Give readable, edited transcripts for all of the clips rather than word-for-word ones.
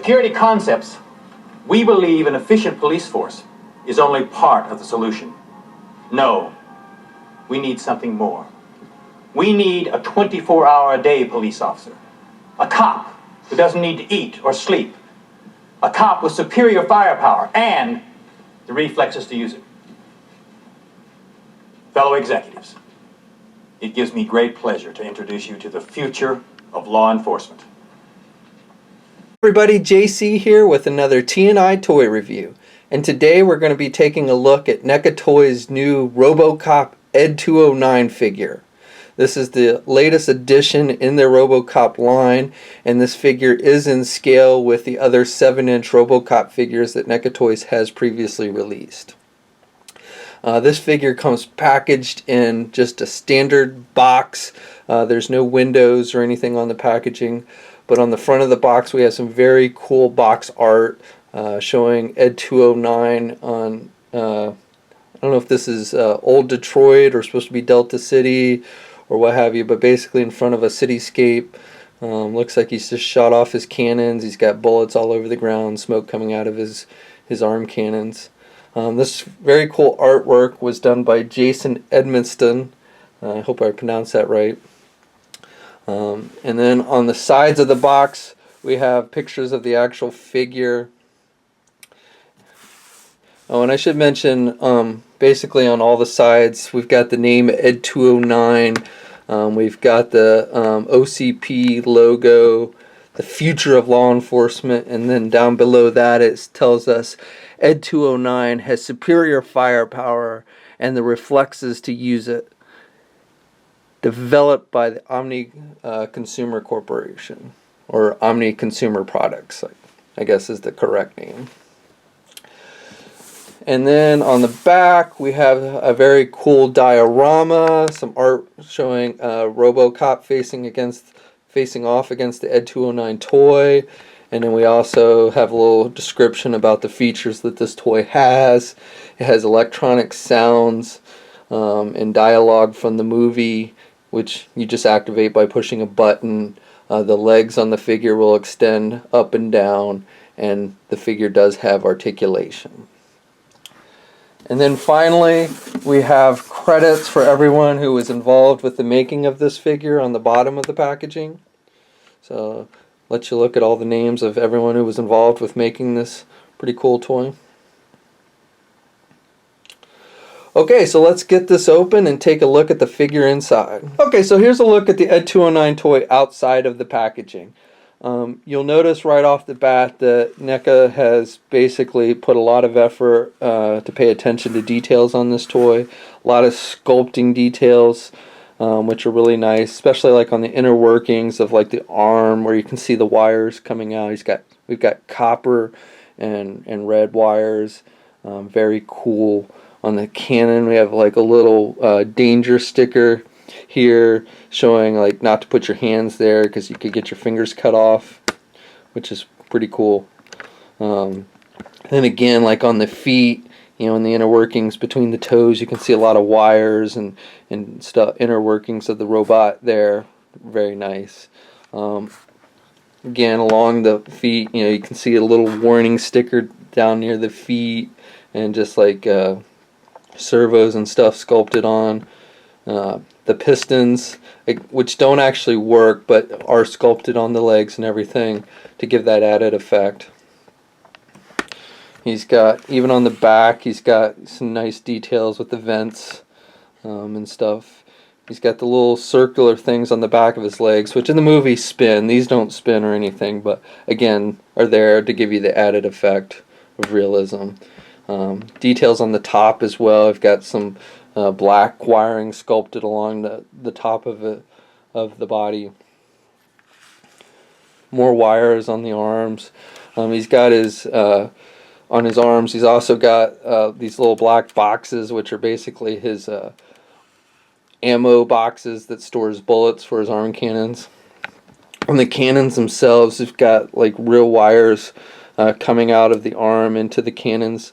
Security Concepts, we believe an efficient police force is only part of the solution. No, we need something more. We need a 24-hour-a-day police officer. A cop who doesn't need to eat or sleep. A cop with superior firepower and the reflexes to use it. Fellow executives, it gives me great pleasure to introduce you to the future of law enforcement. Everybody, JC here with another T&I toy review. And today we're going to be taking a look at NECA Toys' new Robocop ED-209 figure. This is the latest addition in their Robocop line, and this figure is in scale with the other 7-inch Robocop figures that NECA Toys has previously released. This figure comes packaged in just a standard box. There's no windows or anything on the packaging, but on the front of the box we have some very cool box art showing ED-209 on, I don't know if this is old Detroit or supposed to be Delta City or what have you, but basically in front of a cityscape. Looks like he's just shot off his cannons. He's got bullets all over the ground, smoke coming out of his arm cannons. This very cool artwork was done by Jason Edmiston. I hope I pronounced that right. And then on the sides of the box we have pictures of the actual figure. Oh, and I should mention, basically on all the sides we've got the name ED-209. We've got the OCP logo, the future of law enforcement, and then down below that it tells us ED-209 has superior firepower and the reflexes to use it. Developed by the Omni Consumer Corporation, or Omni Consumer Products, I guess is the correct name. And then on the back we have a very cool diorama, some art showing Robocop facing off against the ED-209 toy. And then we also have a little description about the features that this toy has. It has electronic sounds and dialogue from the movie, which you just activate by pushing a button. The legs on the figure will extend up and down, and the figure does have articulation. And then finally we have credits for everyone who was involved with the making of this figure on the bottom of the packaging. So let you look at all the names of everyone who was involved with making this pretty cool toy. Okay, so let's get this open and take a look at the figure inside. Okay, so here's a look at the ED-209 toy outside of the packaging. You'll notice right off the bat that NECA has basically put a lot of effort to pay attention to details on this toy. A lot of sculpting details, which are really nice, especially like on the inner workings of like the arm where you can see the wires coming out. We've got copper and red wires, very cool. On the cannon we have like a little danger sticker here showing like not to put your hands there because you could get your fingers cut off, which is pretty cool. Then again, like on the feet, you know, in the inner workings between the toes, you can see a lot of wires and stuff, inner workings of the robot there. Very nice. Again, along the feet, you know, you can see a little warning sticker down near the feet, and just like servos and stuff sculpted on. The pistons, which don't actually work but are sculpted on the legs and everything to give that added effect. He's got, even on the back, he's got some nice details with the vents and stuff. He's got the little circular things on the back of his legs, which in the movie spin. These don't spin or anything, but again are there to give you the added effect of realism. Details on the top as well. I've got some black wiring sculpted along the top of the body. More wires on the arms. He's got his on his arms. He's also got these little black boxes, which are basically his ammo boxes that stores bullets for his arm cannons. On the cannons themselves, we've got like real wires coming out of the arm into the cannons,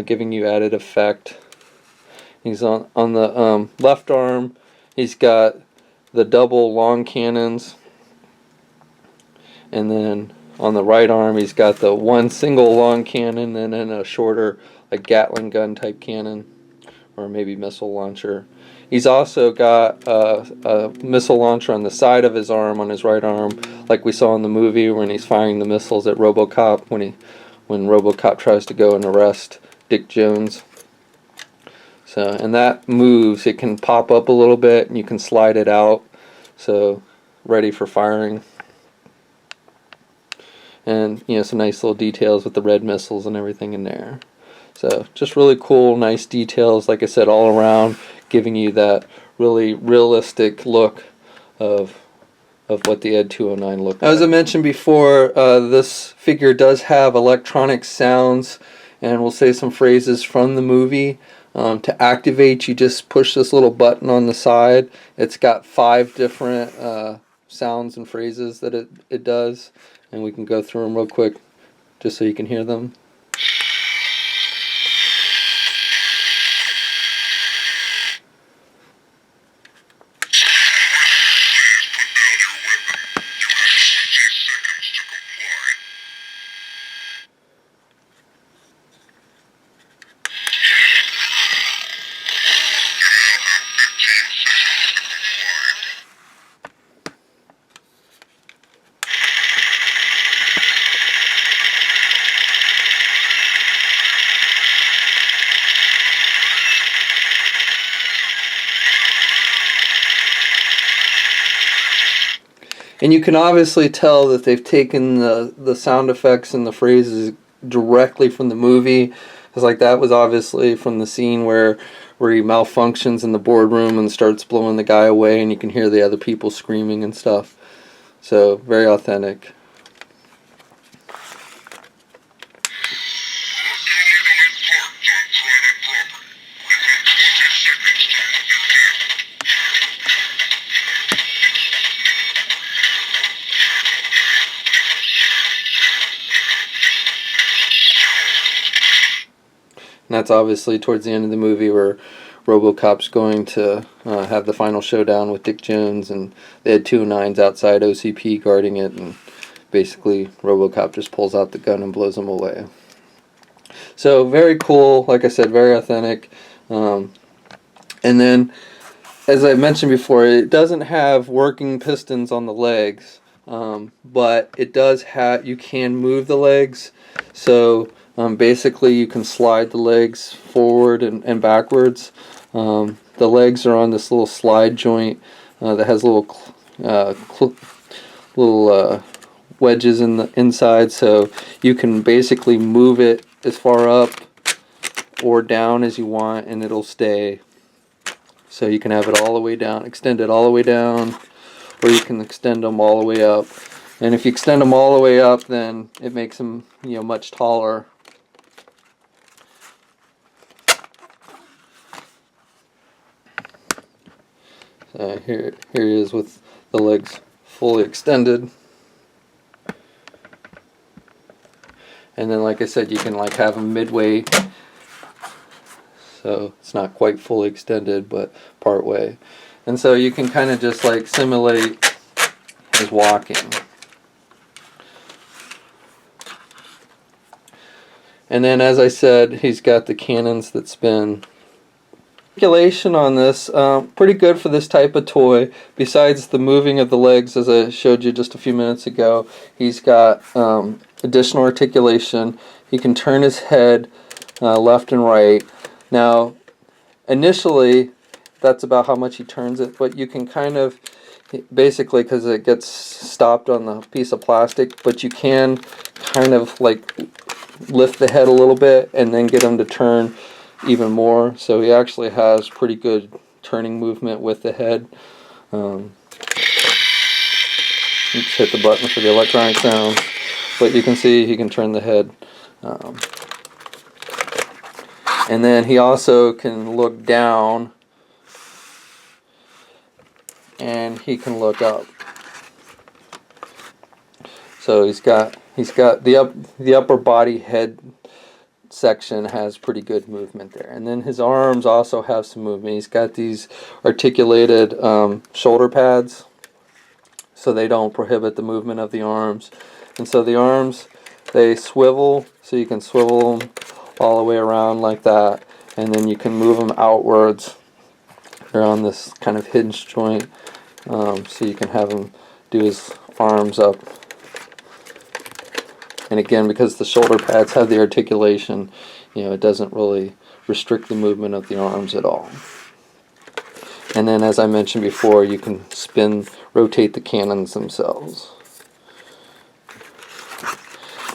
giving you added effect. He's on the left arm. He's got the double long cannons, and then on the right arm, he's got the one single long cannon and then a shorter, like Gatling gun type cannon, or maybe missile launcher. He's also got a missile launcher on the side of his arm, on his right arm, like we saw in the movie when he's firing the missiles at Robocop when Robocop tries to go and arrest Dick Jones. So, and that moves. It can pop up a little bit, and you can slide it out. So, ready for firing. And some nice little details with the red missiles and everything in there. So, just really cool, nice details. Like I said, all around, giving you that really realistic look of what the ED-209 looked like. As I mentioned before, this figure does have electronic sounds, and we'll say some phrases from the movie. To activate, you just push this little button on the side. It's got 5 different sounds and phrases that it does, and we can go through them real quick just so you can hear them. And you can obviously tell that they've taken the sound effects and the phrases directly from the movie. Because like that was obviously from the scene where he malfunctions in the boardroom and starts blowing the guy away, and you can hear the other people screaming and stuff. So very authentic. And that's obviously towards the end of the movie where Robocop's going to have the final showdown with Dick Jones, and the ED-209's outside OCP guarding it, and basically Robocop just pulls out the gun and blows him away. So very cool, like I said, very authentic. And then, as I mentioned before, it doesn't have working pistons on the legs, but it does have, you can move the legs. So basically you can slide the legs forward and backwards. The legs are on this little slide joint that has little wedges in the inside, so you can basically move it as far up or down as you want, and it'll stay. So you can have it all the way down, extend it all the way down, or you can extend them all the way up. And if you extend them all the way up, then it makes them much taller. So here he is with the legs fully extended. And then, like I said, you can have them midway, so it's not quite fully extended, but part way. And so you can kind of just simulate his walking. And then, as I said, he's got the cannons that spin. Articulation on this, pretty good for this type of toy. Besides the moving of the legs, as I showed you just a few minutes ago, he's got additional articulation. He can turn his head left and right. Now, initially, that's about how much he turns it, but you can kind of, basically, because it gets stopped on the piece of plastic, but you can kind of lift the head a little bit and then get him to turn even more. So he actually has pretty good turning movement with the head. Oops, hit the button for the electronic sound. But you can see he can turn the head. And then he also can look down, and he can look up. So he's got the upper body head section has pretty good movement there, and then his arms also have some movement. He's got these articulated shoulder pads, so they don't prohibit the movement of the arms. And so the arms, they swivel, so you can swivel them all the way around like that, and then you can move them outwards. They're on this kind of hinge joint, so you can have him do his arms up. And again, because the shoulder pads have the articulation, it doesn't really restrict the movement of the arms at all. And then, as I mentioned before, you can rotate the cannons themselves.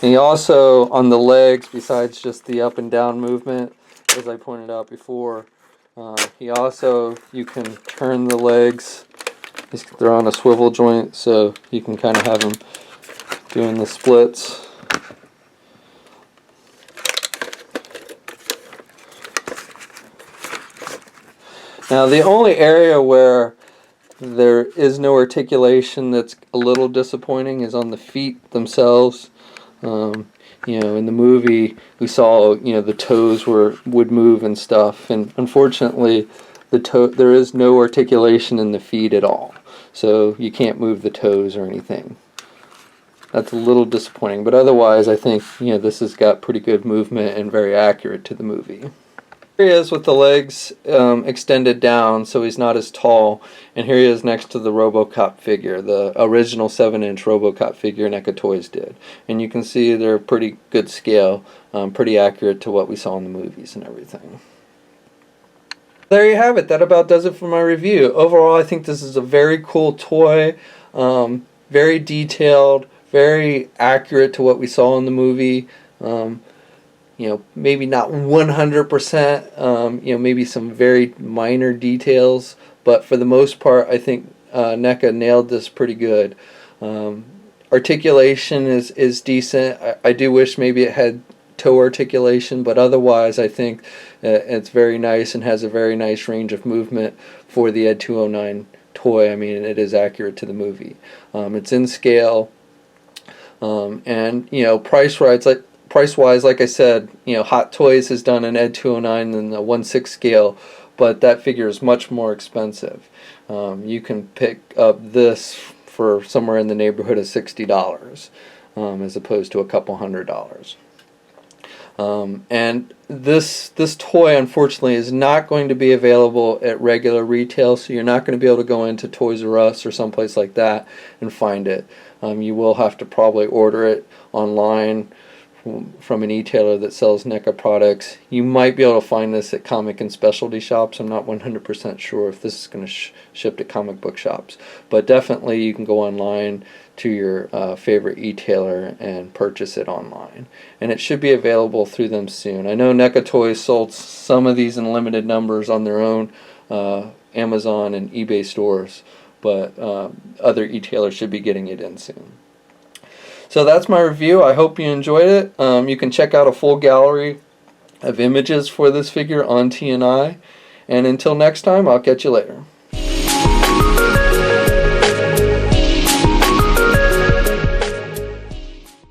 And you also, on the legs, besides just the up and down movement, as I pointed out before, you can turn the legs. They're on a swivel joint, so you can kind of have them doing the splits. Now, the only area where there is no articulation that's a little disappointing is on the feet themselves. In the movie, we saw the toes would move and stuff, and unfortunately, there is no articulation in the feet at all, so you can't move the toes or anything. That's a little disappointing, but otherwise, I think this has got pretty good movement and very accurate to the movie. Here he is with the legs extended down, so he's not as tall. And here he is next to the Robocop figure, the original 7-inch Robocop figure NECA Toys did. And you can see they're pretty good scale, pretty accurate to what we saw in the movies and everything. There you have it. That about does it for my review. Overall, I think this is a very cool toy, very detailed, very accurate to what we saw in the movie. Maybe not 100%, maybe some very minor details, but for the most part, I think NECA nailed this pretty good. Articulation is decent. I do wish maybe it had toe articulation, but otherwise I think it's very nice and has a very nice range of movement for the ED-209 toy. I mean, it is accurate to the movie. It's in scale, and price-wise, like I said, Hot Toys has done an ED-209 in the 1/6 scale, but that figure is much more expensive. You can pick up this for somewhere in the neighborhood of $60, as opposed to a couple $100. And this toy, unfortunately, is not going to be available at regular retail, so you're not going to be able to go into Toys R Us or someplace like that and find it. You will have to probably order it online from an e-tailer that sells NECA products. You might be able to find this at comic and specialty shops. I'm not 100% sure if this is going to ship to comic book shops, but definitely you can go online to your favorite e-tailer and purchase it online, and it should be available through them soon. I know NECA Toys sold some of these in limited numbers on their own Amazon and eBay stores, but other e-tailers should be getting it in soon. So that's my review. I hope you enjoyed it. You can check out a full gallery of images for this figure on TNI. And until next time, I'll catch you later.